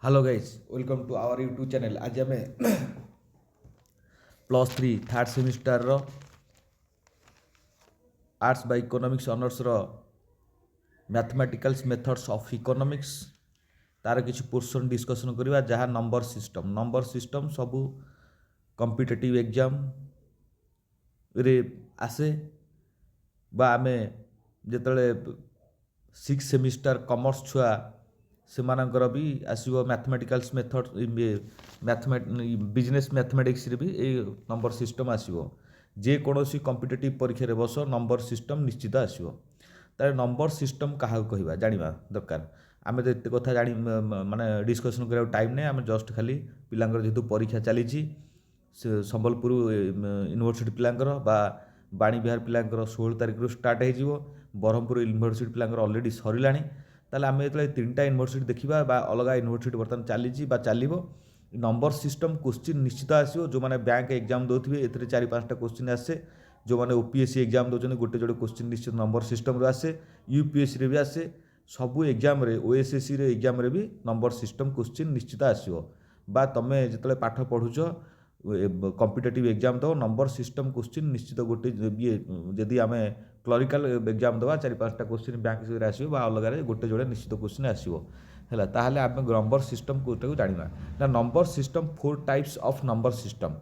Hello guys, welcome to our YouTube channel. आज आम +3 third semester arts बाय economics honours mathematicals methods of economics तार किसी portion discussion करवा जहाँ नंबर सिस्टम सबू कॉम्पिटिटिव एग्जाम रे आसे बा आमे जेतले 6 सेमिस्टर कॉमर्स छुआ सेमानकर भी आसो मैथमेटिकल्स मेथड बिजनेस मैथमेटिक्स भी ये नंबर सिस्टम आसो जेकोसी कॉम्पिटिटिव परीक्षा बस नंबर सिस्टम निश्चित आसो तार नंबर सिस्टम क्या कहवा जाना दरकार आम तो ये कथा जानी माने डिस्कसन करा टाइम नहीं आम जस्ट खाली पिलांकर जेहेतु परीक्षा चली संबलपुर यूनिवर्सिटी पिलांकर बा बाणी विहार पिलांकर 16 तारिख स्टार्ट हो ब्रह्मपुर यूनिवर्सिटी पिलांकर ऑलरेडी सरिला ताले आम जो 3टा यूनिवर्सिटी देखा अलग यूनिवर्सिटी बर्तमान चलो नंबर सिस्टम क्वेश्चन निश्चित आसो जो मैंने बैंक एग्जाम दौथे ए 4-5टा क्वेश्चन आसे जो मैंने ओपीएससी एग्जाम दौरान गोटे जोड़े क्वेश्चन निश्चित नंबर सिस्टम आसे यूपीएससी भी आसे सबू एग्जाम ओएसएससी एग्जाम भी नंबर सिस्टम क्वेश्चन निश्चित आसो बा तुम जो पाठ पढ़ुच कॉम्पिटिटिव एग्जाम दो नंबर सिस्टम क्वेश्चन निश्चित गोटे ये जदि आम क्लरिकाल एग्जाम दवा 4-5टा क्वेश्चन बैंक आसो अलग गोटे जोड़े निश्चित क्वेश्चन आसो है ताहले आम नंबर सिस्टम कोटा को जाना ना number system 4 types of number system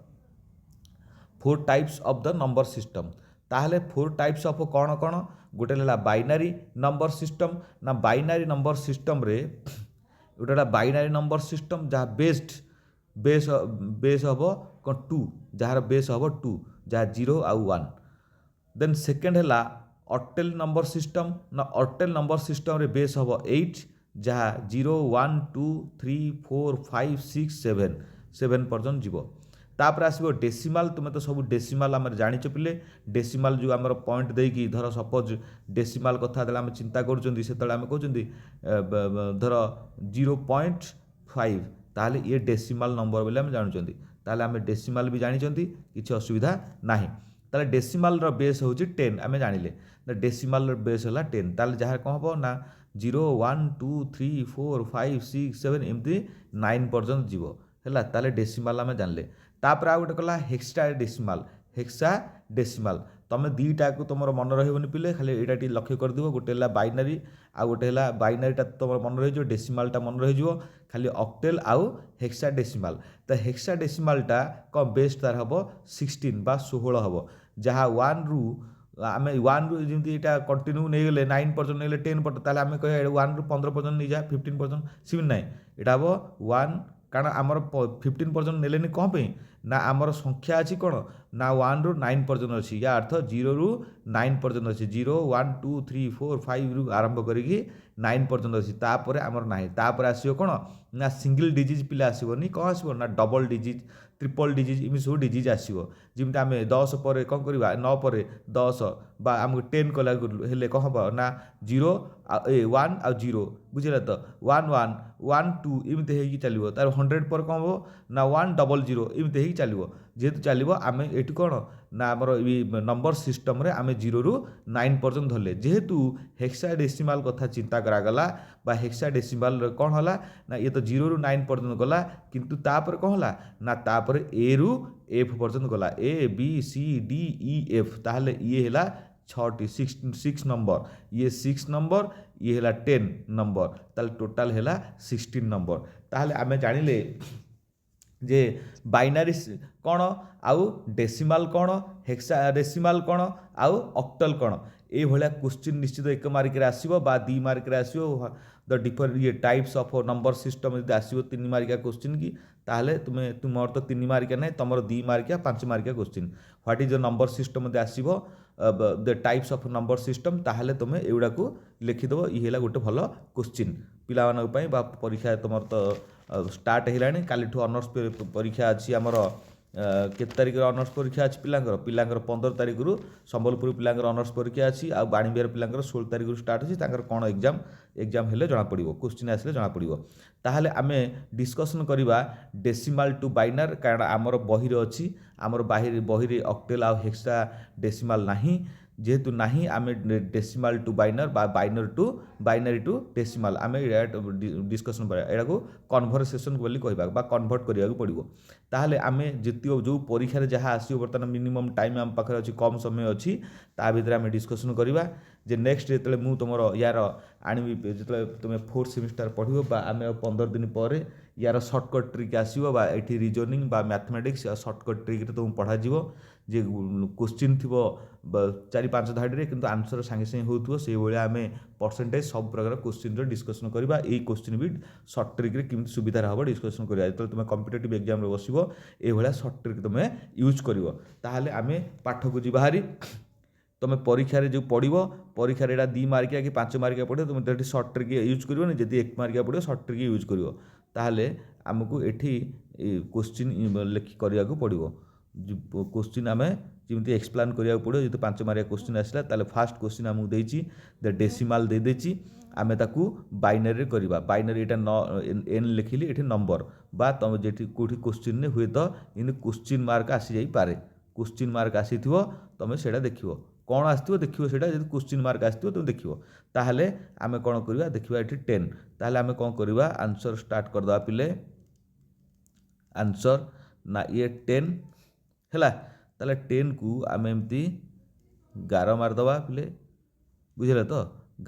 4 types of the number system ताहले 4 टाइप्स ऑफ कौन कौन गोटे है बाइनारी नंबर सिस्टम ना बाइनारी नंबर सिस्टम रे गोटे बाइनारी नंबर सिस्टम जहाँ बेस हम कौन 2 जार बेस हम 2 जहाँ 0 आउ 1 देन सेकेंड है ऑक्टेल नंबर सिस्टम ना ऑक्टेल नंबर सिस्टम रे बेस हम 8 जहाँ 0 1 2 3 4 5 6 7 7 पर्यटन जीव तापर आसो डेसीमाल तुम्हें तो सब डेसीमाल आम जाच पिले डेसीमाल जो आम पॉइंट देकी धर सपोज डेसीमाल कथा आम चिंता करें कहते धर 0.5 ताहले ये डेसीमाल नंबर बोले आम जानूँ ताहले आम डेसीमाल भी जानी किसी असुविधा ना ताहले डेसीमाल बेस हूँ 10 आम जानिले डेसीमाल बेस है 10 ताहले जहाँ कौन हम ना 0 1 2 3 4 5 6 7 एमती 9 पर्यटन जीव है ताहले डेसीमाल आम जानले तापर आ गोटे कला हेक्सा डेसीमाल तुम दीटा को तुम मन रही पिले खाली यहाँ टी लक्ष्य कर दिव गोटे है बाइनारी आ गोटे है बाइनारीटा तुम मन रही डेसीमालटा मन रही खाली ऑक्टेल आउ हेक्सा डेसीमाल तो हेक्सा डेसीमालटा कम बेस तार हम 16 बा 16 हम जहाँ 1 रु आम 1 रु जमी यहाँ कंटिन्यू नहीं गले 9 पर्यटन नहीं 10 पर्यटन ताले आम कह 1 रु 15 पर्यटन नहीं जा 15 पर्यटन सिमिन ना यहाँ हम 1 कारण आमर 15 पर्यटन नेले कौन पे ना आमर संख्या अच्छी कौन ना 1 रु 9 पर्यटन अच्छी या अर्थ 0 रु 9 पर्यटन अच्छी 0 1 2 3 4 5 रु आरंभ करी 9 पर्यटन अच्छी तापर आमर ना तापर आसो कौन ना सिंगल डिजिज पिला आसबनी कौन आसो ना डबल डिजिज ट्रिपल डिजिज इम सब डिजिज आसो जमी आम 10 पर कौन करवा 9 पर 10 बा आमको 10 कला हेले कौन हम ना 0 1 आ 0 बुझे तो 1 1 1 2 इमती हो चलो तार 100 पर कौन हम ना 1 0 0 इमती हो चलो जेहेतु चलो आम ये कौन ना आमर नंबर सिस्टम रे आम 0 रु 9 पर्यटन धरले जेहेतु हेक्सा डेसीमाल कथा चिंता करागला बा हेक्सा डेसीमाल कौन है ना ये तो 0 रु 9 पर्यटन गला किंतु तापर कौन है ना तापर ए रु एफ पर्यटन गला A B C D E F ताहले ये है 6टी 6 नंबर ये 6 नंबर ये है 10 नंबर ताल टोटाल है 16 नंबर ताहले आम जानिले जे बाइनारी कौन आउ डेसीमाल कौन हेक्सा डेसीमाल कौन आउ ऑक्टल कौन ये भाया क्वेश्चन निश्चित 1 मार्क आसो 2 मार्क आसो द डिफरेंट ये टाइप्स ऑफ नंबर सिस्टम यदि आसो 3 मार्किया क्वेश्चन की ताहले तुम्हें तुम तो 3 मार्किया ना तुम 2 मार्किया 5 मार्किया question what is the number system आसो the types of number system ताहले तुम एगुड़ा को लिखिदेव ये गोटे भल क्वेश्चन पिलामानपाई परीक्षा तुम तो स्टार्ट है काली ऑनर्स परीक्षा अच्छी आमर केत तारिख ऑनर्स परीक्षा अच्छी पिलांकर 15 तारिख रु संबलपुर पिलांकर ऑनर्स परीक्षा अच्छी आ बाणी विहार पिलांकर 16 तारिख रु स्टार्ट अच्छी कौन एग्जाम हेले जना पड़ो क्वेश्चन आसले जना पड़ो ताहले आमे डिस्कसन करवा डेसीमाल टू बाइनार कारण आमर बही अच्छी आमर बही ऑक्टेल आ हेक्सा डेसीमाल नहीं जेहेतु नाही आमे डेसिमाल टू बाइनर बा बाइनरी टू डेसिमाल आमे डिस्कसन करा एटा को कन्भरसेशन बोली कहबा बा कन्वर्ट करिया को पड़िबो ताहले आमे जतियो जो परीक्षा रे जहा आसीयो बर्तमान मिनिमम टाइम आम पाखरे अछि कम समय अछि ता भितर आमे डिस्कसन करिबा जे नेक्स्ट जेतले मु तुमरो यार आनिबि जेतले तुमे 4th सेमिस्टर पढिबो बा आमे 15 दिन परे यार शॉर्टकट ट्रिक आसीबो बा एठी रीजनिंग बा मैथमेटिक्स या शॉर्टकट ट्रिक रे तुम पढ़ा जीवो जे क्वेश्चन थिबो 4-5 धाड़ी रे किंतु आंसर संगे संगे होउथबो सेही भलिया आमे परसेंटेज सब प्रकार क्वेश्चन रो डिस्कशन करबा एई क्वेश्चन भी शॉर्ट ट्रिक रे किमि सुविधा रहबो डिस्कशन करबा जेतले तुमे कॉम्पिटिटिव एग्जाम रे बसिबो ए भलिया शॉर्ट ट्रिक तुमे यूज करिवो ताहाले आमे पाठ को जी बाहरी तुम परीक्षा जो पढ़ो परीक्षा एटा 2 मार्किया कि 5 मार्किया पढ़ो तुम तो शॉर्ट ट्रिक यूज करो जब 1 मार्किया पढ़ो शॉर्ट ट्रिक यूज करो ताहले आमको एठी क्वेश्चन लिखि करिया को पड़ो क्वेश्चन आम जमी एक्सप्लेन करिया पड़ो जो 5 मार्किया क्वेश्चन आसला ताहले फास्ट क्वेश्चन आमको देछि द डेसिमाल दे देछि आमे ताकू बाइनरी करबा बाइनरी एटा एन लिखिली एठी नंबर बा तुम जेठी कोठी क्वेश्चन ने हुए तो इन क्वेश्चन मार्क आसी जाई पारे क्वेश्चन मार्क आसीथिवो तुम सेटा देखिवो कौन आसो देखिए से क्वेश्चन मार्क आसो तुम देखिए ताहले आमे कौन करवा देखा ये 10 ताहले आमे कौन करवा आंसर स्टार्ट करदे पिले आंसर ना ये 10 है ताहले 10 को आमे एमती 11 मारदे पिले बुझे तो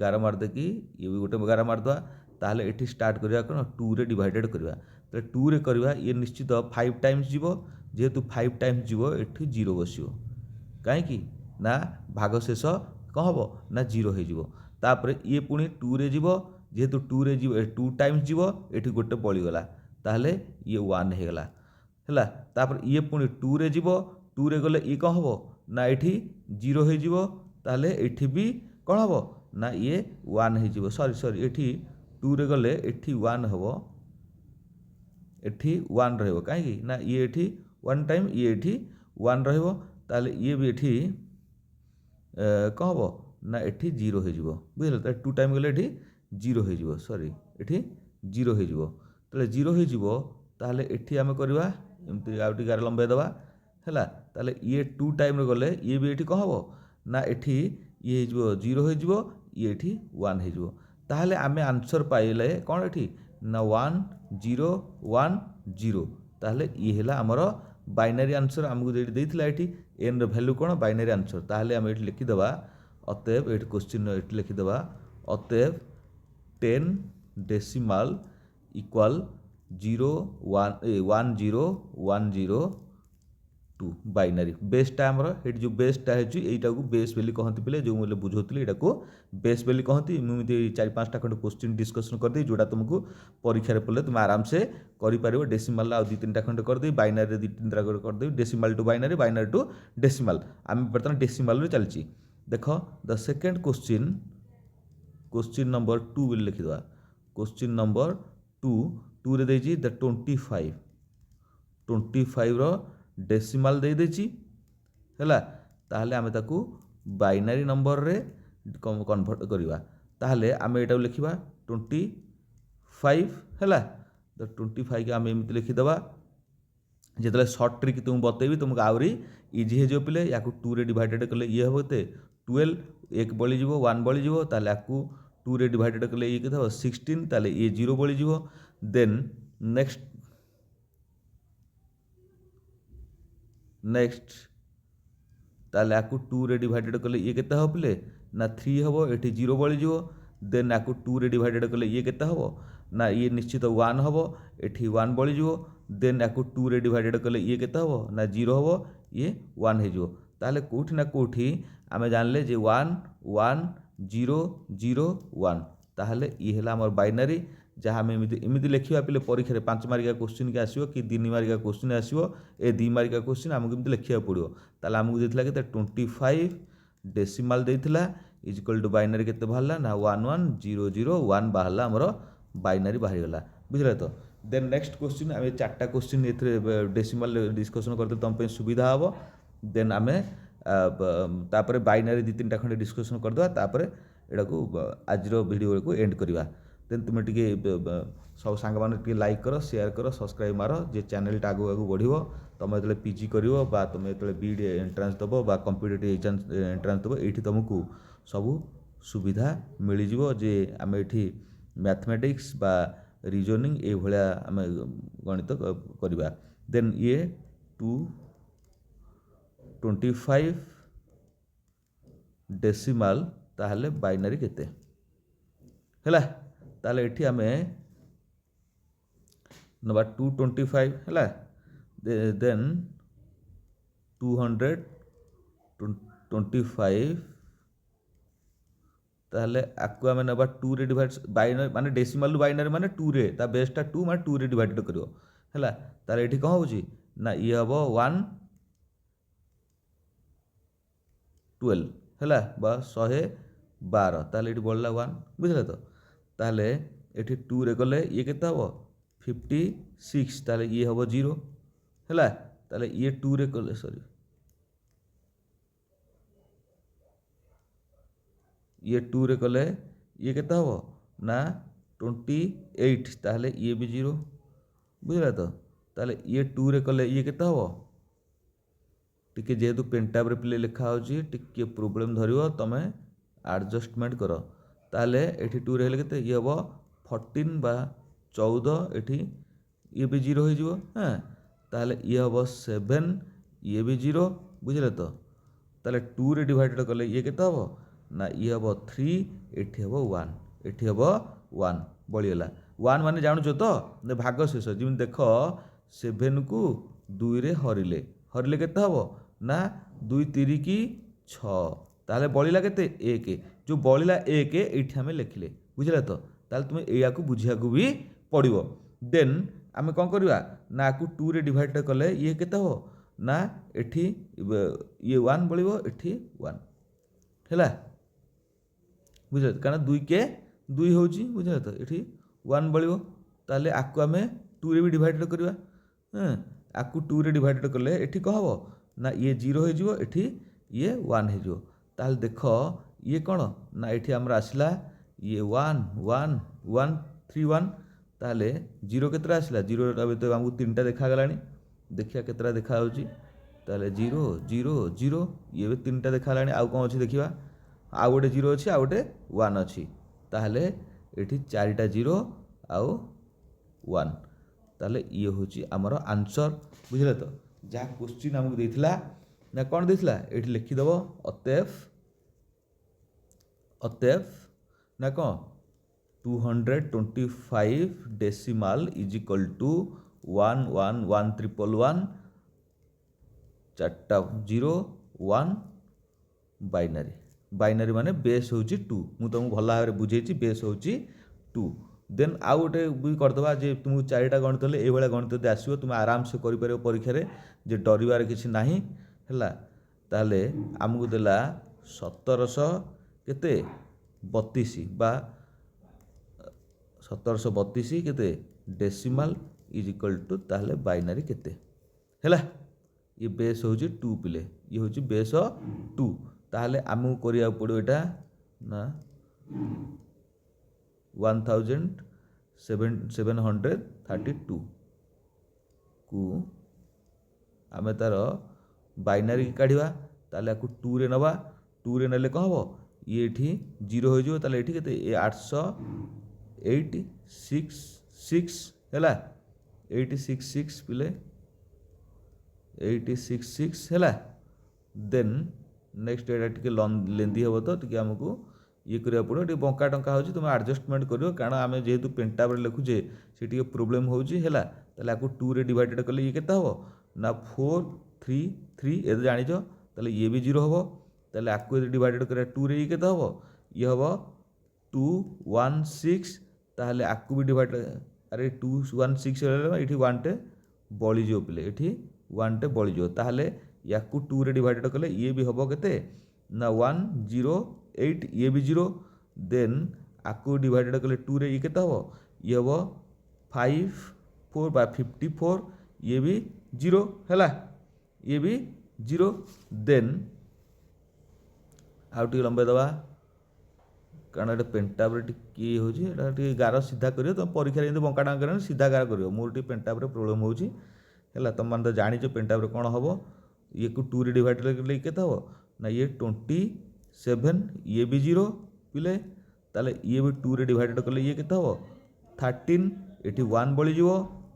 11 मारदे कि ये भी गोटे 11 मारदे ताहले एठी स्टार्ट करवा कौन 2 रे डिवाइडेड करवा तो 2 रे करवा ये निश्चित 5 टाइम्स जीवो जेहेतु 5 टाइम्स जीवो एठी 0 बसियो कहीं ना भाग शेष कौन हम ना 0 हो ये पुणी 2 रे जीवो जेहेतु 2 रे जीवो 2 टाइम्स जीवो एठी गोटे पड़ीगला ताहले ये 1 होगला है तापर ये पुणी 2 रे जीवो 2 रे गले ये कौन हम ना एठी 0 हो ताहले एठी भी कौन हम ना ये 1 हो सॉरी एठी 2 रे गले एठी 1 हम एठी 1 रहिबो कहीं ना ये एठी 1 टाइम ये एठी 1 रहिबो ताहले ये भी एठी कौन हम ना एठी 0 हो बुझल तो 2 टाइम गले एठी 0 हो सॉरी एठी 0 हो ताहले 0 हो ताहले एठी आमे करबा एमती आउटी गार लंबे दबा हैला ताहले ये 2 टाइम रे गले ये भी एठी कौन हम ना एठी ये हो 0 हो ये एठी 1 हो ताहले आमे आंसर पाइले कौन एठी ना 1 0 1 0 ताहले ये हैला हमर बाइनरी आंसर आमको जो देइथिला एठी एन रो वैल्यू कौन बाइनरी आंसर ताहले आम ये लिखिदेवा अतएव ये क्वेश्चन ये लिखिदेवा अतएव 10 डेसिमाल इक्वाल 1010 बाइनरी बेसटा आमर ये जो बेसटा है को बेस बेली कहती पे जो मुझे बुझौली यहाँ को बेस बेली कहती मुझे 4-5टा खंड क्वेश्चन डिस्कसन करदे जोड़ा तुमको परीक्षा पड़े तुम आराम से कर डेसिमाल आउ 2-3टा खंड करदे बाइनरी 2-3टा करदे डेसिमाल टू डेसिमाल आम बर्तमान डेसिमाल रे चलची देख द सेकेंड क्वेश्चन नंबर 2 बोली लिखिदेवा क्वेश्चन नंबर 2 रे देजी द 25 रो डेसिमाल दे देची हैला ताहले आमे ताकू बाइनरी नंबर रे कन्वर्ट करिवा ताहले आमे एटा लिखिबा 25 हैला तो 25 के आमे एमति लिखि दबा जेतले शॉर्ट ट्रिक तुम बतेबी तुमको आउरी इजी हे जो पिले याकू 2 रे डिवाइडेड कले ये होते 12 1 बळी जीवो 1 बळी जीवो ताहले याकू 2 रे डिवाइडेड कले ये केते 16 ताहले ये 0 बळी जीवो देन नेक्स्ट ताले याकू 2 रे डिवाइडेड कले ये केते हो पिले ना 3 हबो एठी 0 बळी जीवो देन याकू 2 रे डिवाइडेड कले ये केते हबो ना ये निश्चित 1 हबो एठी 1 बळी जीवो देन याकू 2 रे डिवाइडेड कले ये केते हबो ना 0 हबो ये 1 हे जीवो ताले कोठी ना कोठी आमे जानले जे 1 1 0 0 1 ताहले ये हला हमर बाइनरी जहाँ आम एमती लिखा पे परीक्षा 5 मार्किया क्वेश्चन के आसो कि 3 मार्किया क्वेश्चन आसो ए 2 मार्किया क्वेश्चन आमको एमती लिखा पड़ो ताले आमको देथिला के 25 डेसिमाल देथिला इज इक्वल टू बाइनरी केते बाहरला ना 11001 बाहरला हमर बाइनरी बाहरी गला बुझले तो देन नेक्स्ट क्वेश्चन आम 4टा क्वेश्चन एथरे डेसिमाल डिस्कशन करते तुम पे सुविधा हम देन आम तापर बाइनरी 2-3टा खंडे डिस्कशन करदे तापर एटा को आज वीडियो को एंड करवा ଦେନ୍ ତୁମେ ଟିକେ ସବୁ ସାଙ୍ଗମାନେ ଟିକେ ଲାଇକ୍ କର, ସେୟାର କର, ସବସ୍କ୍ରାଇବ୍ ମାର, ଯେ ଚ୍ୟାନେଲଟା ଆଗକୁ ଆଗକୁ ବଢ଼ିବ। ତୁମେ ଯେତେବେଳେ ପିଜି କରିବ ବା ତୁମେ ଯେତେବେଳେ ବିଇଡ଼ି ଏଣ୍ଟ୍ରାନ୍ସ ଦେବ ବା କମ୍ପିଟେଟିଭ୍ ଏଣ୍ଟ୍ରାନ୍ସ ଦେବ, ଏଇଠି ତୁମକୁ ସବୁ ସୁବିଧା ମିଳିଯିବ ଯେ ଆମେ ଏଠି ମ୍ୟାଥମେଟିକ୍ସ ବା ରିଜନିଂ ଏଇଭଳିଆ ଆମେ ଗଣିତ କରିବା। ଦେନ୍ ଇଏ 225 ଡେସିମାଲ ତାହେଲେ ବାଇନାରୀ କେତେ ହେଲା। ତାହେଲେ ଏଠି ଆମେ ନେବା 225 ହେଲା, ଦେନ୍ 225 ତାହେଲେ ଆକୁ ଆମେ ନେବା 2ରେ ଡିଭାଇଡ୍, ବାଇନାରୀ ମାନେ ଡେସିମାଲରୁ ବାଇନାରୀ ମାନେ 2ରେ, ତା ବେସ୍ଟା 2 ମାନେ 2ରେ ଡିଭାଇଡେଡ଼ କରିବ ହେଲା। ତାହେଲେ ଏଠି କ'ଣ ହେଉଛି ନା ଇଏ ହେବ 112 ହେଲା ବା 112, ତାହେଲେ ଏଠି ବଢ଼ିଲା 1, ବୁଝିଲେ ତ। ତାହେଲେ ଏଠି 2ରେ କଲେ ଇଏ କେତେ ହେବ 56, ତାହେଲେ ଇଏ ହେବ 0 ହେଲା। ତାହେଲେ ଇଏ 2ରେ କଲେ ଇଏ 2ରେ କଲେ ଇଏ କେତେ ହେବ ନା 28, ତାହେଲେ ଇଏ ବି 0, ବୁଝିଲା ତ। ତାହେଲେ ଇଏ 2ରେ କଲେ ଇଏ କେତେ ହେବ, ଟିକେ ଯେହେତୁ ପେଣ୍ଟାବରେ ପିଲେ ଲେଖା ହେଉଛି ଟିକେ ପ୍ରୋବ୍ଲେମ୍ ଧରିବ, ତୁମେ ଆଡ଼ଜଷ୍ଟମେଣ୍ଟ କର। ତାହେଲେ ଏଠି 2ରେ ହେଲେ କେତେ ଇଏ ହେବ 14 ବା 14, ଏଠି ଇଏ ବି 0 ହୋଇଯିବ। ହଁ, ତାହେଲେ ଇଏ ହେବ 7, ଇଏ ବି 0, ବୁଝିଲେ ତ। ତାହେଲେ 2ରେ ଡିଭାଇଡେଡ଼ କଲେ ଇଏ କେତେ ହେବ ନା ଇଏ ହେବ 3, ଏଠି ହେବ 1, ଏଠି ହେବ 1 ବଳିଗଲା। 1 ମାନେ ଜାଣୁଛ ତ ଭାଗ ଶେଷ, ଯେମିତି ଦେଖ 7କୁ 2ରେ ହରିଲେ କେତେ ହେବ ନା 2 3 କି 6, ତାହେଲେ ବଳିଲା କେତେ 1, ଯେଉଁ ବଳିଲା 1 ଏଇଠି ଆମେ ଲେଖିଲେ, ବୁଝିଲେ ତ। ତାହେଲେ ତୁମେ ଏଇଆକୁ ବୁଝିବାକୁ ବି ପଡ଼ିବ। ଦେନ୍ ଆମେ କ'ଣ କରିବା ନା ଆକୁ 2ରେ ଡିଭାଇଡେଡ଼ କଲେ ଇଏ କେତେ ହେବ ନା ଏଠି ଇଏ 1 ବଳିବ, ଏଠି 1 ହେଲା, ବୁଝିଲେ, କାରଣ 2 ହେଉଛି, ବୁଝିଲେ ତ, ଏଠି 1 ବଳିବ। ତାହେଲେ ଆକୁ ଆମେ 2ରେ ବି ଡିଭାଇଡେଡ଼ କରିବା। ଆକୁ 2ରେ ଡିଭାଇଡେଡ଼ କଲେ ଏଠି କ'ଣ ହେବ ନା ଇଏ 0 ହୋଇଯିବ, ଏଠି ଇଏ 1 ହୋଇଯିବ। ତାହେଲେ ଦେଖ ଇଏ କ'ଣ ନା ଏଠି ଆମର ଆସିଲା ଇଏ 1 1 1 3 1, ତାହେଲେ 0 କେତେଟା ଆସିଲା, 0 ଭିତରେ ଆମକୁ 3ଟା ଦେଖାଗଲାଣି, ଦେଖିବା କେତେଟା ଦେଖାହେଉଛି। ତାହେଲେ 0 0 0, ଇଏ ବି 3ଟା ଦେଖାଗଲାଣି। ଆଉ କ'ଣ ଅଛି ଦେଖିବା, ଆଉ ଗୋଟେ 0 ଅଛି, ଆଉ ଗୋଟେ 1 ଅଛି, ତାହେଲେ ଏଠି 4ଟା 0 ଆଉ 1, ତାହେଲେ ଇଏ ହେଉଛି ଆମର ଆନ୍ସର୍, ବୁଝିଲେ ତ। ଯାହା କ୍ୱେଶ୍ଚିନ୍ ଆମକୁ ଦେଇଥିଲା ନା କ'ଣ ଦେଇଥିଲା, ଏଠି ଲେଖିଦେବ ଅତଏବ ନା କ'ଣ 225 decimal is equal to 1 1 1 1 4ଟା 0 1 binary ମାନେ ବେସ୍ ହେଉଛି 2। ମୁଁ ତୁମକୁ ଭଲ ଭାବରେ ବୁଝେଇଛି, ବେସ୍ ହେଉଛି 2। ଦେନ୍ ଆଉ ଗୋଟେ ବି କରିଦେବା, ଯେ ତୁମକୁ 4ଟା ଗଣିତ ହେଲେ ଏଇଭଳିଆ ଗଣିତ ଯଦି ଆସିବ ତୁମେ ଆରାମସେ କରିପାରିବ ପରୀକ୍ଷାରେ, ଯେ ଡରିବାର କିଛି ନାହିଁ ହେଲା। ତାହେଲେ ଆମକୁ ଦେଲା 1732 ବା 1732 କେତେ ଡେସିମାଲ ଇଜ୍ ଇକ୍ୱାଲ୍ ଟୁ ତାହେଲେ ବାଇନାରୀ କେତେ ହେଲା। ଇଏ ବେସ୍ ହେଉଛି 2 ପିଲେ, ଇଏ ହେଉଛି ବେସ୍ 2। ତାହେଲେ ଆମକୁ କରିବାକୁ ପଡ଼ିବ ଏଇଟା ନା 1732 କୁ ଆମେ ତାର ବାଇନାରୀ କାଢ଼ିବା। ତାହେଲେ ଆକୁ 2ରେ ନେବା, 2ରେ ନେଲେ କ'ଣ ହେବ ଇଏ ଏଠି 0 ହୋଇଯିବ, ତାହେଲେ ଏଠି କେତେ 866 ହେଲା, 866 ପିଲେ 866 ହେଲା। ଦେନ୍ ନେକ୍ସଟ ଏଇଟା ଟିକେ ଲେନ୍ଦି ହେବ ତ ଟିକେ ଆମକୁ ଇଏ କରିବାକୁ ପଡ଼ିବ, ଟିକେ ବଙ୍କା ଟଙ୍କା ହେଉଛି, ତୁମେ ଆଡ଼ଜଷ୍ଟମେଣ୍ଟ କରିବ, କାରଣ ଆମେ ଯେହେତୁ ପେଣ୍ଟାବରେ ଲେଖୁଛେ ସେ ଟିକେ ପ୍ରୋବ୍ଲେମ୍ ହେଉଛି ହେଲା। ତାହେଲେ ଆକୁ 2ରେ ଡିଭାଇଡେଡ଼ କଲେ ଇଏ କେତେ ହେବ ନା 4 3 3, ଏ ଜାଣିଛ, ତାହେଲେ ଇଏ ବି 0 ହେବ। ତାହେଲେ ଆକୁ ଯଦି ଡିଭାଇଡେଡ଼ କରିବା 2ରେ ଇଏ କେତେ ହେବ, ଇଏ ହେବ 216, ତାହେଲେ ଆକୁ ବି ଡିଭାଇଡ, ଆରେ 216 ହେଲେ ଏଠି 1ଟେ ବଳିଯିବ ପିଲେ, ଏଠି 1ଟେ ବଳିଯିବ। ତାହେଲେ ୟାକୁ 2ରେ ଡିଭାଇଡେଡ଼ କଲେ ଇଏ ବି ହେବ କେତେ ନା 108, ଇଏ ବି 0। ଦେନ୍ ଆକୁ ଡିଭାଇଡେଡ଼ କଲେ 2ରେ ଇଏ କେତେ ହେବ, ଇଏ ହେବ 54 ବା 54, ଇଏ ବି 0 ହେଲା, ଇଏ ବି 0। ଦେନ୍ ଆଉ ଟିକେ ଲମ୍ବେଇ ଦେବା, କାରଣ ଏଇଟା ପେଣ୍ଟାବ୍ରେ ଟିକେ ହେଉଛି, ଏଇଟା ଟିକେ ଗାର ସିଧା କରିବ। ତୁମ ପରୀକ୍ଷାରେ ଯେମିତି ବଙ୍କା ଡାଙ୍କା କରିବ ସିଧା ଗାର କରିବ। ମୋର ଟିକେ ପେଣ୍ଟାବ୍ରେ ପ୍ରୋବ୍ଲେମ୍ ହେଉଛି ହେଲା। ତୁମମାନେ ତ ଜାଣିଛ ପେଣ୍ଟାବ୍ରେ କ'ଣ ହେବ। ଇଏକୁ 2ରେ ଡିଭାଇଡ଼୍ କଲେ କେତେ ହେବ ନା ଇଏ 27, ଇଏ ବି 0 ପିଲେ। ତାହେଲେ ଇଏ ବି 2ରେ ଡିଭାଇଡ଼େଡ଼ କଲେ ଇଏ କେତେ ହେବ 13, ଏଠି 1 ବଳିଯିବ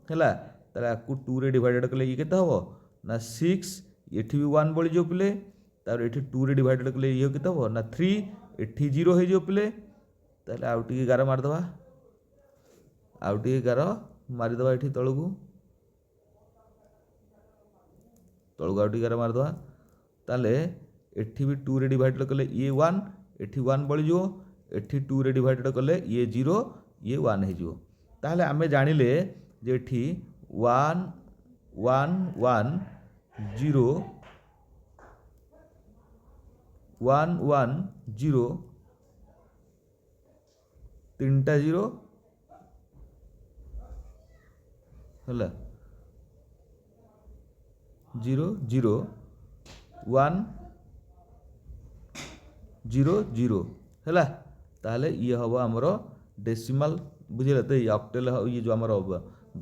ହେଲା। ତାହେଲେ ଆକୁ 2ରେ ଡିଭାଇଡ଼େଡ଼ କଲେ ଇଏ କେତେ ହେବ ନା 6, ଏଠି ବି 1 ବଳିଯିବ ପିଲେ। ତାପରେ ଏଠି 2ରେ ଡିଭାଇଡ଼େଡ଼ କଲେ ଇଏ କେତେ ହେବ ନା 3, ଏଠି 0 ହେଇଯିବ ପିଲେ। ତାହେଲେ ଆଉ ଟିକେ ଗାର ମାରିଦେବା, ଆଉ ଟିକେ ଗାର ମାରିଦେବା ଏଠି ତଳକୁ ଆଉ ଟିକେ ଗାର ମାରିଦେବା। ତାହେଲେ ଏଠି ବି 2ରେ ଡିଭାଇଡ଼େଡ଼ କଲେ ଇଏ 1, ଏଠି 1 ବଳିଯିବ। ଏଠି 2ରେ ଡିଭାଇଡ଼େଡ଼ କଲେ ଇଏ 0, ଇଏ 1 ହେଇଯିବ। ତାହେଲେ ଆମେ ଜାଣିଲେ ଯେ ଏଠି 1 1 1 0 1 1 0 ତିନିଟା 0 ହେଲା 0 0 1 0 0 ହେଲା। ତାହେଲେ ଇଏ ହେବ ଆମର ଡେସିମାଲ ବୁଝିଲେ ତ। ଇଏ ଅକ୍ଟେଲ ଇଏ ଯେଉଁ ଆମର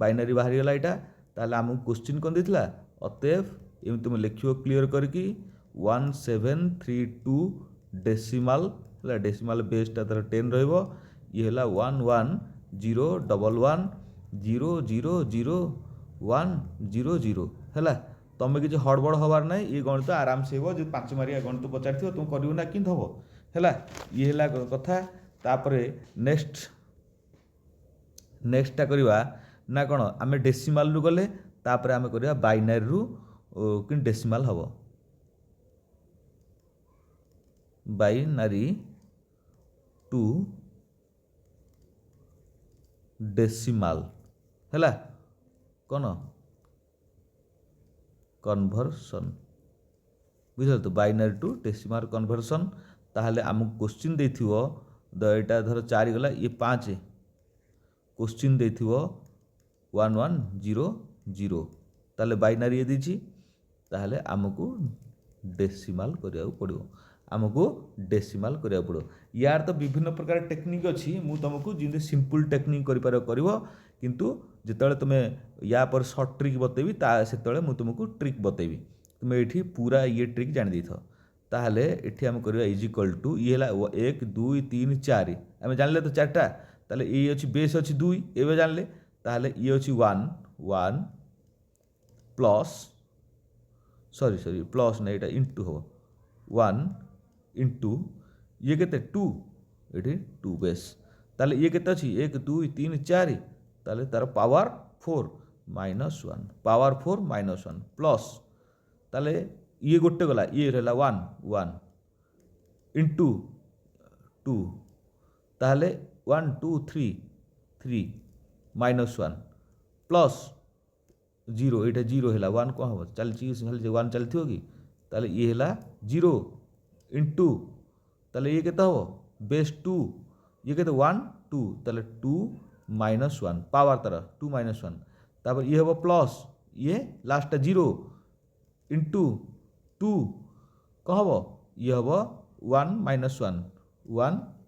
ବାଇନାରୀ ବାହାରିଗଲା ଏଇଟା। ତାହେଲେ ଆମକୁ କ୍ୱେଶ୍ଚିନ୍ କ'ଣ ଦେଇଥିଲା ଅତଏବ ଏମିତି ତୁମେ ଲେଖିବ କ୍ଲିୟର କରିକି 1732 ଡେସିମାଲ ହେଲା। ଡେସିମାଲ ବେସ୍ଟା ତା'ର 10 ରହିବ। ଇଏ ହେଲା 1 1 0 1 1 0 0 0 1 0 0 ହେଲା। ତୁମେ କିଛି ହଡ଼ବଡ଼ ହେବାର ନାହିଁ। ଏ ଗଣିତ ଆରାମସେ ହେବ। ଯଦି 5 ମାର୍କିଆ ଗଣିତ ପଚାରିଥିବ ତୁମେ କରିବ ନା କେମିତି ହେବ ହେଲା। ଇଏ ହେଲା କଥା। ତାପରେ ନେକ୍ସଟଟା କରିବା ନା କ'ଣ ଆମେ ଡେସିମାଲରୁ ଗଲେ ତାପରେ ଆମେ କରିବା ବାଇନାରୀରୁ କିନ୍ତୁ ଡେସିମାଲ ହେବ। ବାଇନାରୀ ଟୁ ଡେସିମାଲ ହେଲା କ'ଣ କନଭର୍ସନ୍ ବୁଝିଲ ତ। Binary to decimal conversion. ତାହେଲେ ଆମକୁ କ୍ୱେଶ୍ଚିନ୍ ଦେଇଥିବ ଏଇଟା ଧର 4 ଗଲା ଇଏ 5, କ୍ୱେଶ୍ଚିନ୍ ଦେଇଥିବ 1 1 0 0। ତାହେଲେ ବାଇନାରୀ ଇଏ ଦେଇଛି। ତାହେଲେ ଆମକୁ ଡେସିମାଲ କରିବାକୁ ପଡ଼ିବ। ୟାର ତ ବିଭିନ୍ନ ପ୍ରକାର ଟେକ୍ନିକ୍ ଅଛି। ମୁଁ ତୁମକୁ ଯେମିତି ସିମ୍ପଲ୍ ଟେକ୍ନିକ୍ କରିବ। କିନ୍ତୁ ଯେତେବେଳେ ତୁମେ ୟା ପରେ ସର୍ଟ ଟ୍ରିକ୍ ବତେଇବି ସେତେବେଳେ ମୁଁ ତୁମକୁ ଟ୍ରିକ୍ ବତେଇବି। ତୁମେ ଏଇଠି ପୁରା ଇଏ ଟ୍ରିକ୍ ଜାଣିଦେଇଥାଅ। ତାହେଲେ ଏଠି ଆମେ କରିବା ଇଜିକାଲ୍ ଟୁ ଇଏ ହେଲା 1 2 3 4 ଆମେ ଜାଣିଲେ ତ 4ଟା। ତାହେଲେ ଏଇ ଅଛି ବେସ୍ ଅଛି 2 ଏବେ ଜାଣିଲେ। ତାହେଲେ ଇଏ ଅଛି 1 1 ପ୍ଲସ୍ ପ୍ଲସ୍ ନା ଏଇଟା ଇଣ୍ଟୁ ହେବ 1 ଇଣ୍ଟୁ ଇଏ କେତେ 2 ଏଠି 2 ବେସ୍। ତାହେଲେ ଇଏ କେତେ ଅଛି 1 2 3 4 ତାହେଲେ ତାର ପାୱାର 4 -1 ପାୱାର 4 -1 ପ୍ଲସ୍ ତାହେଲେ ଇଏ ଗୋଟେ ଗଲା ଇଏ ରହିଲା 1 1 ଇଣ୍ଟୁ 2 ତାହେଲେ 1 2 3 3 -1 ପ୍ଲସ୍ 0 ଏଇଟା 0 ହେଲା 1 କ'ଣ ହେବ ଚାଲିଛି ଖାଲି 1 ଚାଲିଥିବ କି। ତାହେଲେ ଇଏ ହେଲା 0 ଇଣ୍ଟୁ ତାହେଲେ ଇଏ କେତେ ହେବ ବେସ୍ 2 ଇଏ କେତେ 1 2 ତାହେଲେ 2 -1 ପାୱାର ତାର 2 -1 ତାପରେ ଇଏ ହେବ ପ୍ଲସ୍ ଇଏ ଲାଷ୍ଟଟା 0 ଇଣ୍ଟୁ 2 କ'ଣ ହେବ ଇଏ ହେବ 1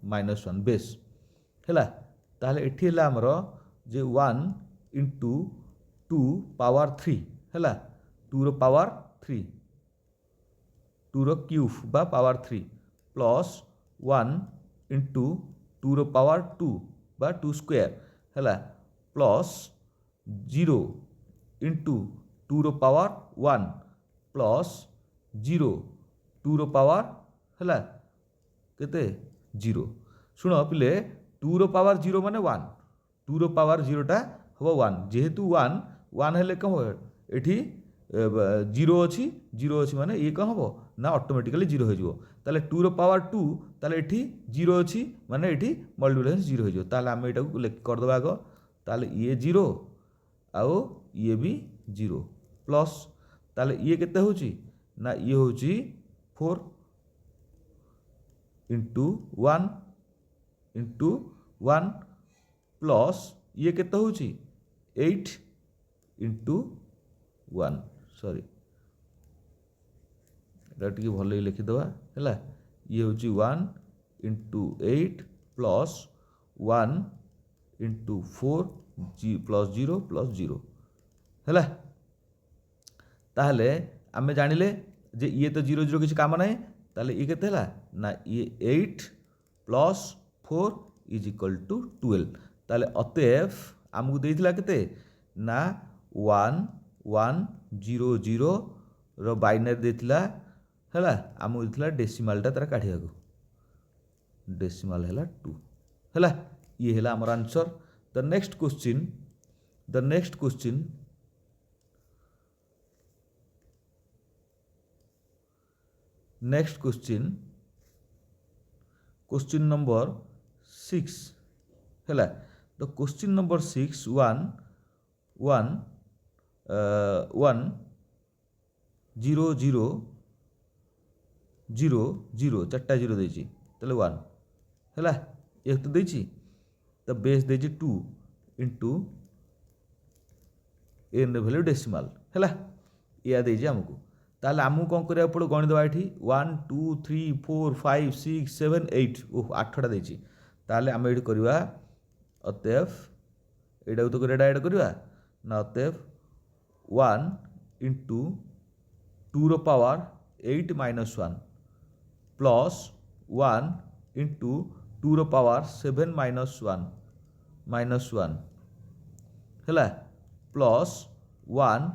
-1 ବେସ୍ ହେଲା। ତାହେଲେ ଏଠି ହେଲା ଆମର ଯେ 1 ଇଣ୍ଟୁ 2 ପାୱାର 3 ହେଲା 2ର ପାୱାର 3 2ର କ୍ୟୁବ୍ ବା ପାୱାର 3 ପ୍ଲସ୍ 1 ଇଣ୍ଟୁ 2ର ପାୱାର 2 ବା 2 ସ୍କୋୟାର ହେଲା ପ୍ଲସ୍ 0 ଇଣ୍ଟୁ 2ର ପାୱାର 1 ପ୍ଲସ୍ 0 2ର ପାୱାର ହେଲା କେତେ 0। ଶୁଣ ପିଲେ 2ର ପାୱାର 0 ମାନେ 1 2ର ପାୱାର 0ଟା ହେବ 1 ଯେହେତୁ 1 1 ହେଲେ କ'ଣ ହେବ ଏଠି 0 ଅଛି ମାନେ ଇଏ କ'ଣ ହେବ ନା ଅଟୋମେଟିକାଲି 0 ହେଇଯିବ। ତାହେଲେ 2ର ପାୱାର 2 ତାହେଲେ ଏଠି 0 ଅଛି ମାନେ ଏଠି ମଲ୍ଟିପ୍ଲିକେସନ୍ 0 ହେଇଯିବ। ତାହେଲେ ଆମେ ଏଇଟାକୁ କରିଦେବା ଆଗ। ତାହେଲେ ଇଏ 0 ଆଉ ଇଏ ବି 0 ପ୍ଲସ୍ ତାହେଲେ ଇଏ କେତେ ହେଉଛି ନା ଇଏ ହେଉଛି 4 ଇଣ୍ଟୁ 1 ପ୍ଲସ୍ ଇଏ କେତେ ହେଉଛି 8 ଇଣ୍ଟୁ 1 ଏଇଟା ଟିକେ ଭଲକି ଲେଖିଦେବା ହେଲା। ଇଏ ହେଉଛି 1 into 8 plus 1 into 4 plus 0 plus 0 है ताहले आमे जानिले जे ये तो 0 0 किसी काम नहीं ताहले ये केते हला ना ये 8 प्लस 4 इज इक्वल टू 12 ताहले अतएव आमको देइथिला केते ना 1 1 0 0 रो बाइनरी देइथिला हला आमको देइथिला डेसिमल टा तारा काढिया को डेसिमल हला 2 हला ये हला हमर answer the next question next question number 6 है तो क्वेश्चन नंबर 6 1 1 1 0 0 0 0 चार्टा 0 देछि ताले 1 है ये तो देछि तो बेस देछि 2 इंटू एन वैल्यू डेसिमल है या देछि हमको ताले आमको कौन करिया पड़ो गणित ये 1 2 3 4 5 6 7 8 ओह 8टा देछि ताले आम ये करवा अतएव एटा तो करिया एटा करवा ना अतएव 1 इंटू 2 रो पावर 8 माइनस 1 प्लस 1 इंटू 2 रो पावर 7 माइनस 1 है प्लस 1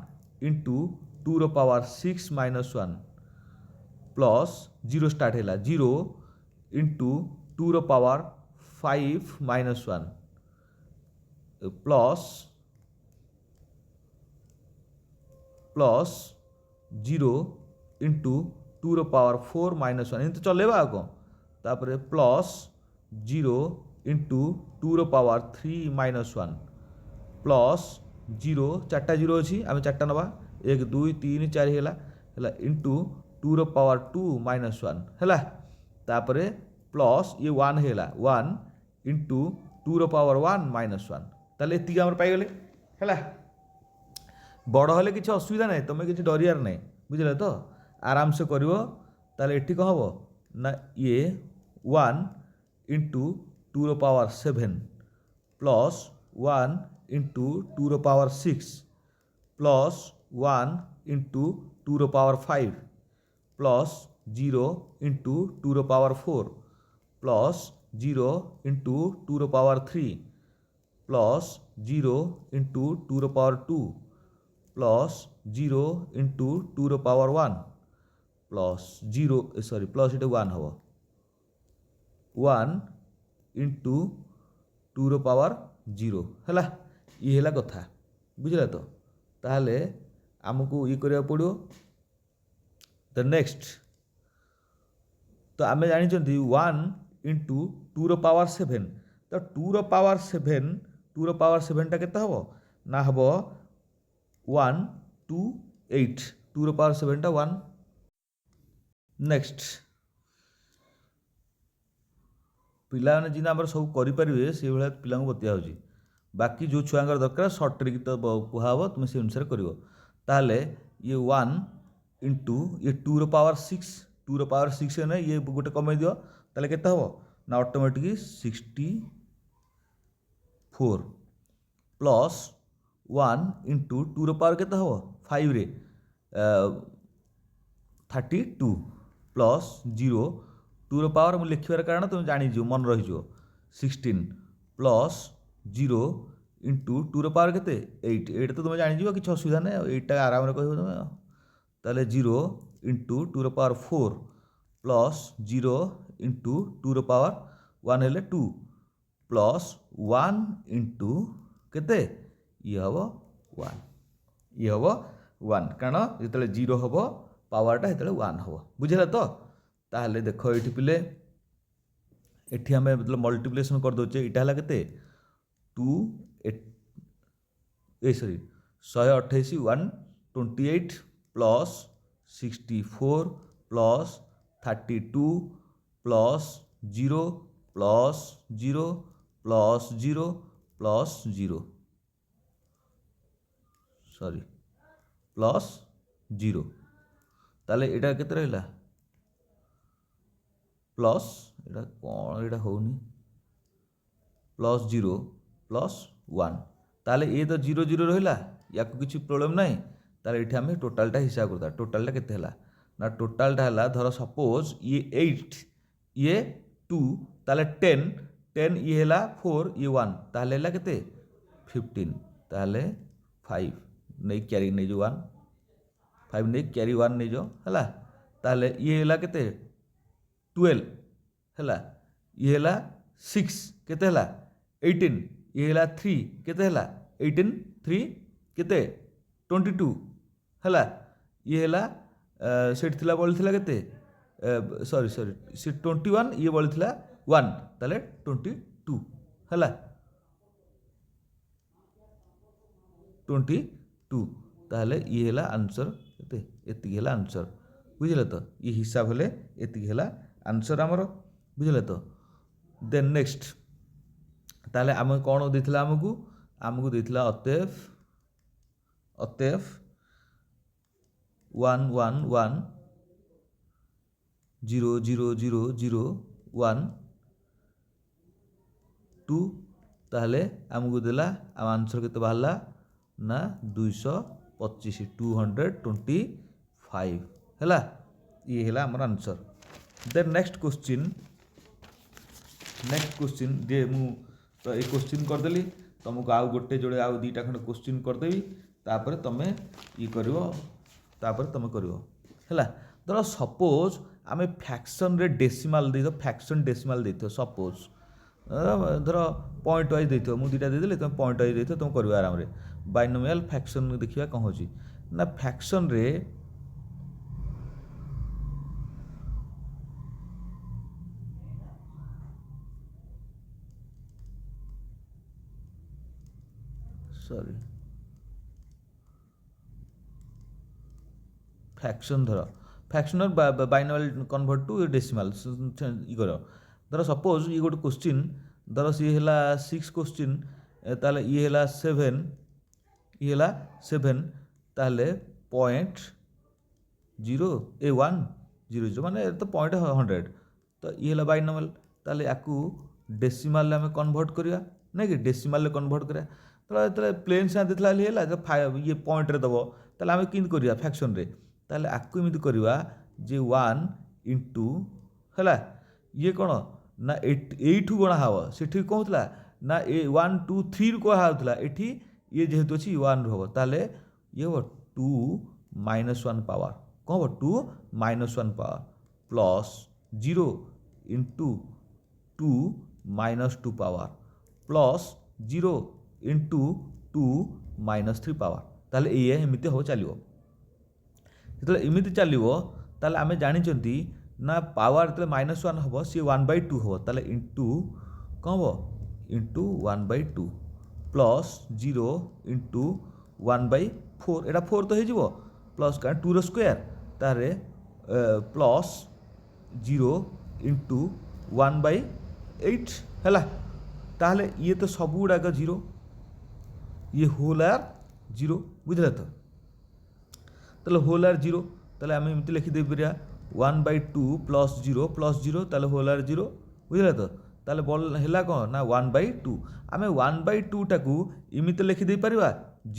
इंटू 2 रो पावर 6 माइनस 1 प्लस 0 स्टार्ट है 0 इंटू 2 रो पावर 5 माइनस 1 प्लस 0 इंटू 2 रो पावर 4 माइनस 1 तो चलेगा आगे तापर प्लस 0 इंटू 2 रो पावर 3 माइनस 1 प्लस 0 चार्टा 0 अच्छी आम चार्टा नवा 1 2 3 4 है इंटू 2 रो पावर 2 माइनस 1 है तापर प्लस ये 1 है 1 इंटू 2 रो पावर 1 माइनस 1 ताले एति आमर पाइगले है बड़ हेले किसी असुविधा नहीं तुम किसी डरियार नहीं बुझे तो आराम से कर ताले कौन हम ना ये 1 इंटू 2 रो पावर 7 प्लस 1 इंटू 2 रो पावर 6 प्लस 1 इंटू 2 रो पावर 5 प्लस 0 इंटू 2 रो पावर 4 प्लस 0 इंटू 2 रो पावर 3 प्लस 0 इंटू 2 रो पावर 2 प्लस 0 इंटू 2 रो पावर 1 प्लस 0 सॉरी प्लस ये 1 हम 1 इंटू 2 रो पावर 0 है ये है कथा बुझे तो ताहले आमको ये करिया पड़ो द नेक्स्ट तो आम जानी 1 इंटू 2 रो पावर 7 तो 2 रो पावर 7 टा केते हबो ना हबो 1 2 8 2 रो पावर 7 टा 1 नेक्स्ट पिला ने जिना आमर सब करें से भाया पिला बतिया हो बाकी जो छुआ दरकार सर्ट ट्रिक तो कहब तुम से अनुसार कर ताहले ये 1 इंटू ये 2 रो पावर 6 2 रो पावर 6 है ये गोटे कमे दियो ताहले केते हबो ना ऑटोमेटिक 64 प्लस 1 इंटू 2 रो पावर केते हबो 5 रे 32 प्लस 0 2 रो पावर मुझे लिखार कारण तुम जानी मन रही 16 प्लस 0 इंटू 2 रो पावर केते 8 8 तो तुम जानी किसी असुविधा नहीं 8 टा आराम कह तुम ताले 0 इंटू 2 रो पावर 4 प्लस 0 इंटू 2 रो पावर 1 है 2 प्लस 1 इंटू केते ये हम 1 ये हम 1 कारण जो 0 हम पावरटा जो 1 हम बुझे तो ताहले देख ये पिले एठी आम मतलब मल्टीप्लिकेशन कर दौचे यहाँ है के 2 sorry 128 128 plus 64 plus 32 plus 0 plus 0 plus 0 plus 0 sorry plus 0 ताले एटा केते रहिला प्लस एटा कौन एटा होनी प्लस 0 प्लस 1 ताले ये तो 0 0 रहिला या किसी प्रॉब्लम नहीं ताले इठे आमे टोटालटा हिसाब करता टोटालटा केते हला ना टोटालटा हला धर सपोज ये 8 ये 2 ताले 10 10 ये हला 4 ये 1 ताले हला केते 15 ताले 5 नहीं कैरी नहीं जो 1 5 नहीं कैरी 1 नहीं जो हला ताले ये हला केते 12 हला ये हला 6 केते हला 18 ये हला 3 केते हला 18 3 केते 22 हला ये हला सेट थिला बोल थिला केते सॉरी सॉरी से 21 ये बोल थिला 1 ताले 22 हला 22 ताले ये हला आंसर केते एति हला आंसर बुझले तो ये हिसाब हेले एति हला आंसर हमर बुझले तो देन नेक्स्ट ताले आम कौन देथिला हमकु आमको देथिला अतएव 1 1 1 0 0 0 0 1 2 ताले आमको देला आम आंसर केते बाहरला ना 225 225 हैला ये हैला हमर आंसर देन नेक्स्ट क्वेश्चन जे मु तो ये क्वेश्चन कर देली तुमको आउ गोटे जोड़े आउ दीटा खंड क्वेश्चन कर देबी तापर तमे ई करिवो तापर तमे करिवो हैला धर सपोज आमे फ्रैक्शन रे डेसिमल देतो फ्रैक्शन डेसिमल देतो सपोज धर पॉइंट वाइज देतो मु दीटा दे देले तुम पॉइंट वाइज देतो तुम करिवो आराम रे बाइनोमियल फ्रैक्शन देखिबा कौन होची ना फ्रैक्शन रे सॉरी फ्रैक्शन धर fractional binomial convert to decimal ई करो धर सपोज ये गोटे क्वेश्चन धर सी है 6 क्वेश्चन ताले ये है 7 ये है 7 ताले पॉइंट 0 ए 1 0 0 माने तो पॉइंट 100 तो ये है बाइनोमियल ताले याकू डेसिमल में कन्वर्ट करिया नहीं कि डेसिमल कन्वर्ट करिया तो प्लेन से देथिला ये पॉइंट रे दबो ताले आमे किन करिया फ्रैक्शन रे ताले आकू इमिति करिवा जे 1 इंटू हला ये कौन ना एठू गणा हव सेठी कौन होतला ना 1 2 3 रु कहा होतला एठी ये जेहेतु अछि 1 रु हव ताले ये हो 2 -1 पावर कौन हो 2 -1 power plus 0 into 2 -2 power plus 0 into 2 -3 power ताले ये एमिति हो चलिवो जेतले एमिति चलिवो ताले आमे जानि चंती ना पावर जेतले -1 हबो सी 1/2 हबो ताले इंटू कौन हबो इंटू 1/2 प्लस 0 इंटू 1/4 एटा 4 तो हो प्लस का 2 रो स्क्वायर तारे प्लस 0 इंटू 1/8 हैला ताहले ये तो सब गुड़ाक 0 ये होल आर 0 बुझले तो ताहले होल आर 0 ताहले आमे एमति लिखि दे परिया 1/2 प्लस 0 ताहले होल आर 0 बुझले तो ताहले बल हैला कोन ना 1/2 आमे 1/2 टाकू एमति लिखि दे परिवा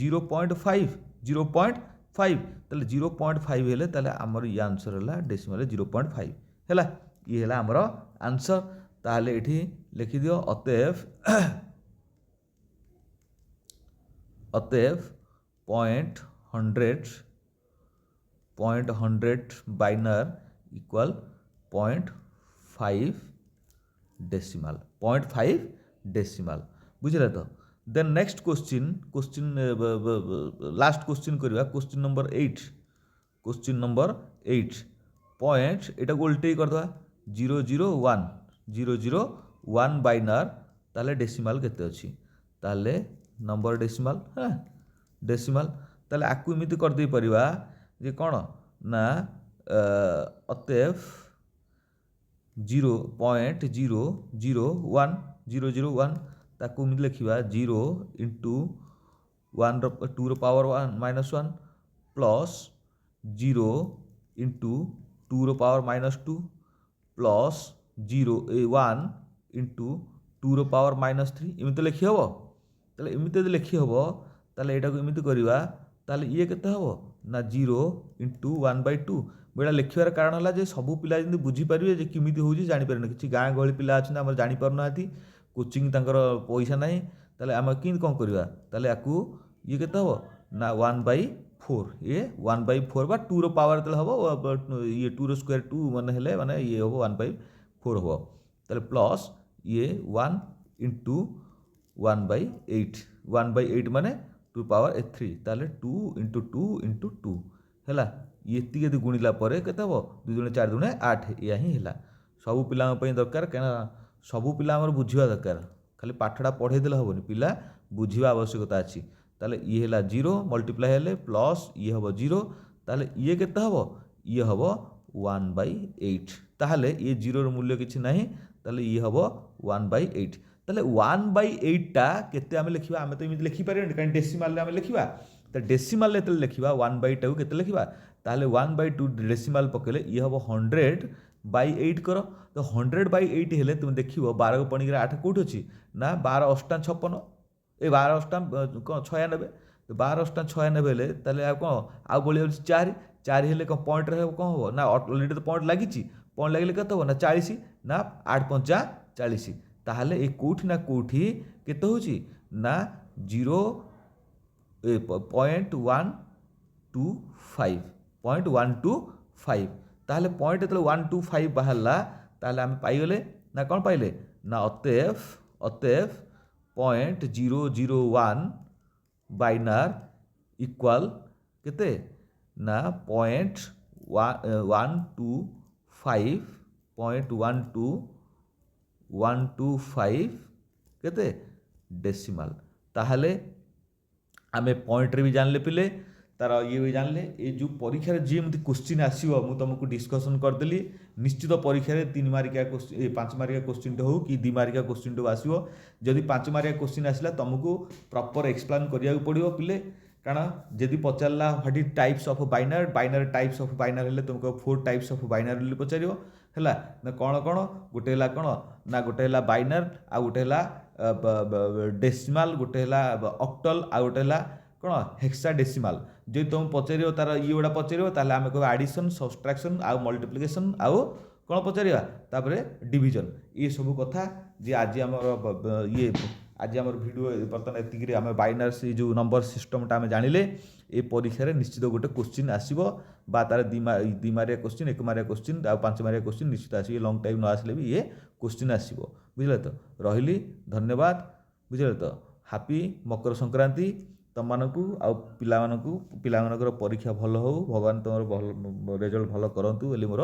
0.5 ताहले 0.5 हेले ताहले हमर ये आंसर हैला डेसिमल 0.5 हैला ये हैला हमर आंसर ताहले एठी लिखि दियो अतएव point 100 binary equal 0.5 decimal 0.5 decimal बुझले तो then next question last question करिवा क्वेश्चन नंबर 8 पॉइंट एटा उल्टे कर दवा 001 बाइनर ताले डेसिमल केते अछि ताले नंबर डेसिमल हाँ डेसिमल ताले आकु एमिति कर दे परिवा जे कोन ना अतएव 0.001 ताकू एमिति लिखिबा 0 इंटू 1 2 रो पावर 1 प्लस 0 इंटू 2 रो पावर -2 प्लस 1 इंटू 2 ର ପାୱାର -3 ଏମିତି ଲେଖି ହେବ। ତାହେଲେ ଏମିତି ଯଦି ଲେଖି ହେବ ତାହେଲେ ଏଇଟାକୁ ଏମିତି କରିବା ତାହେଲେ ଇଏ କେତେ ହେବ ନା 0 × 1/2। ମୁଁ ଏଇଟା ଲେଖିବାର କାରଣ ହେଲା ଯେ ସବୁ ପିଲା ଯେମିତି ବୁଝିପାରିବେ ଯେ କେମିତି ହେଉଛି ଜାଣିପାରିବେନି। କିଛି ଗାଁ ଗହଳି ପିଲା ଅଛନ୍ତି ଆମର ଜାଣିପାରୁନାହାନ୍ତି, କୋଚିଂ ତାଙ୍କର ପଇସା ନାହିଁ, ତାହେଲେ ଆମେ କେମିତି କ'ଣ କରିବା? ତାହେଲେ ୟାକୁ ଇଏ କେତେ ହେବ ନା 1/4, ଇଏ 1/4 ବା 2 ର ପାୱାର ଯେତେବେଳେ ହେବ ଇଏ 2 ର ସ୍କୋୟାର 2 ମାନେ ହେଲେ ମାନେ ଇଏ ହେବ 1/4 ହେବ। ତାହେଲେ ପ୍ଲସ୍ ଇଏ 1 × 1/8, 1/8 ମାନେ 2 ପାୱାର 3, ତାହେଲେ 2 × 2 × 2 ହେଲା। ଏତିକି ଯଦି ଗୁଣିଲା ପରେ କେତେ ହେବ 2 × 4 = 8, ଏହା ହିଁ ହେଲା। ସବୁ ପିଲାଙ୍କ ପାଇଁ ଦରକାର, କାହିଁକିନା ସବୁ ପିଲା ଆମର ବୁଝିବା ଦରକାର, ଖାଲି ପାଠଟା ପଢ଼େଇ ଦେଲେ ହେବନି, ପିଲା ବୁଝିବା ଆବଶ୍ୟକତା ଅଛି। ତାହେଲେ ଇଏ ହେଲା 0 ମଲ୍ଟିପ୍ଲାଏ ହେଲେ ପ୍ଲସ୍ ଇଏ ହେବ 0, ତାହେଲେ ଇଏ କେତେ ହେବ ଇଏ ହେବ 1/8। ତାହେଲେ ଇଏ 0ର ମୂଲ୍ୟ କିଛି ନାହିଁ, ତାହେଲେ ଇଏ ହେବ 1/8। ତାହେଲେ 1/8ଟା କେତେ ଆମେ ଲେଖିବା? ଆମେ ତ ଏମିତି ଲେଖିପାରିବାନି, କାହିଁକି ଡେସିମାଲରେ ଆମେ ଲେଖିବା। ତ ଡେସିମାଲରେ ଯେତେବେଳେ ଲେଖିବା 1/8ଟାକୁ କେତେ ଲେଖିବା? ତାହେଲେ 1/2 ଡେସିମାଲ ପକେଇଲେ ଇଏ ହେବ 100/8 କର। ତ 100/8 ହେଲେ ତୁମେ ଦେଖିବ 12 ପଣିକିରେ 8 କେଉଁଠି ଅଛି ନା 12 ଅଷ୍ଟା 56, ଏ 12 ଅଷ୍ଟା କ'ଣ 96। ତ 12 ଅଷ୍ଟା 96 ହେଲେ ତାହେଲେ ଆଉ କ'ଣ ଆଉ ବଳି ଯାଉଛି 4, 4 ହେଲେ କ'ଣ ପଏଣ୍ଟରେ ହେବ କ'ଣ ହେବ ନା ଅଲରେଡ଼ି ତ ପଏଣ୍ଟ ଲାଗିଛି, ପଏଣ୍ଟ ଲାଗିଲେ କେତେ ହେବ ନା 40, ନା 8 × 5 = 40। ତାହେଲେ ଏ କେଉଁଠି ନା କେଉଁଠି କେତେ ହେଉଛି ନା 0.125। ତାହେଲେ ପଏଣ୍ଟ ଯେତେବେଳେ 125 ବାହାରିଲା ତାହେଲେ ଆମେ ପାଇଗଲେ ନା କ'ଣ ପାଇଲେ ନା ଅତଏବ 0.001 ବାଇନାର ଇକ୍ୱାଲ କେତେ ନା 0.125 କେତେ ଡେସିମାଲ। ତାହେଲେ ଆମେ ପଏଣ୍ଟରେ ବି ଜାଣିଲେ ପିଲେ, ତାର ଇଏ ବି ଜାଣିଲେ। ଏ ଯେଉଁ ପରୀକ୍ଷାରେ ଯେମିତି କୋଶ୍ଚିନ୍ ଆସିବ ମୁଁ ତୁମକୁ ଡିସ୍କସନ୍ କରିଦେଲି। ନିଶ୍ଚିତ ପରୀକ୍ଷାରେ 3 ମାର୍କିଆ କୋଶ୍ଚିନ୍ 5 ମାର୍କିଆ କୋଶ୍ଚିନ୍ଟେ ହେଉ କି 2 ମାର୍କିଆ କୋଶ୍ଚିନ୍ଟେ ଆସିବ। ଯଦି 5 ମାର୍କିଆ କୋଶ୍ଚିନ୍ ଆସିଲା ତୁମକୁ ପ୍ରପର୍ ଏକ୍ସପ୍ଲେନ୍ କରିବାକୁ ପଡ଼ିବ ପିଲେ, କାରଣ ଯଦି ପଚାରିଲା what is types of binary, binary types of binary ହେଲେ ତୁମକୁ 4 ଟାଇପ୍ସ ଅଫ୍ ବାଇନାର ବୋଲି ପଚାରିବ ହେଲା। ନା କ'ଣ ଗୋଟେ ହେଲା କ'ଣ ନା ଗୋଟେ ହେଲା ବାଇନାର, ଆଉ ଗୋଟେ ହେଲା ଡେସିମାଲ, ଗୋଟେ ହେଲା ଅକ୍ଟାଲ, ଆଉ ଗୋଟେ ହେଲା କ'ଣ ହେକ୍ସାଡେସିମାଲ। ଯଦି ତୁମକୁ ପଚାରିବ ତାର ଇଏ ଗୁଡ଼ା ପଚାରିବ ତାହେଲେ ଆମେ କହିବା ଆଡ଼ିସନ୍, ସବଷ୍ଟ୍ରାକ୍ସନ୍, ଆଉ ମଲ୍ଟିପ୍ଲିକେସନ୍, ଆଉ କ'ଣ ପଚାରିବା ତାପରେ ଡିଭିଜନ୍। ଏସବୁ କଥା ଯେ ଆଜି ଆମର ଆଜି ଆମର ଭିଡ଼ିଓ ବର୍ତ୍ତମାନ ଏତିକିରେ ଆମେ ବାଇନାର ସେ ଯେଉଁ ନମ୍ବର ସିଷ୍ଟମ୍ଟା ଆମେ ଜାଣିଲେ। ଏ ପରୀକ୍ଷାରେ ନିଶ୍ଚିତ ଗୋଟେ କୋଶ୍ଚିନ୍ ଆସିବ, ବା ତାର 2 ମାର୍କିଆ କୋଶ୍ଚିନ୍, 1 ମାର୍କିଆ କୋଶ୍ଚିନ୍ ଆଉ 5 ମାର୍କିଆ କୋଶ୍ଚିନ୍ ନିଶ୍ଚିତ ଆସିବ। ଲଙ୍ଗ୍ ଟାଇମ୍ ନ ଆସିଲେ ବି ଇଏ କୋଶ୍ଚିନ୍ ଆସିବ, ବୁଝିଲେ ତ। ରହିଲି, ଧନ୍ୟବାଦ, ବୁଝିଲେ ତ। ହାପି ମକର ସଂକ୍ରାନ୍ତି ତୁମମାନଙ୍କୁ ଆଉ ପିଲାମାନଙ୍କର ପରୀକ୍ଷା ଭଲ ହେଉ, ଭଗବାନ ତୁମର ଭଲ ରେଜଲ୍ଟ ଭଲ କରନ୍ତୁ ବୋଲି ମୋର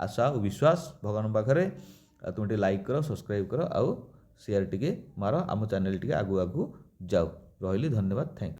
ଆଶା ଓ ବିଶ୍ୱାସ ଭଗବାନଙ୍କ ପାଖରେ। ଆଉ ତୁମେ ଟିକେ ଲାଇକ୍ କର, ସବସ୍କ୍ରାଇବ୍ କର, ଆଉ ସେୟାର ଟିକେ ମାର, ଆମ ଚ୍ୟାନେଲ୍ ଟିକେ ଆଗକୁ ଯାଉ। ରହିଲି, ଧନ୍ୟବାଦ, ଥ୍ୟାଙ୍କ ୟୁ।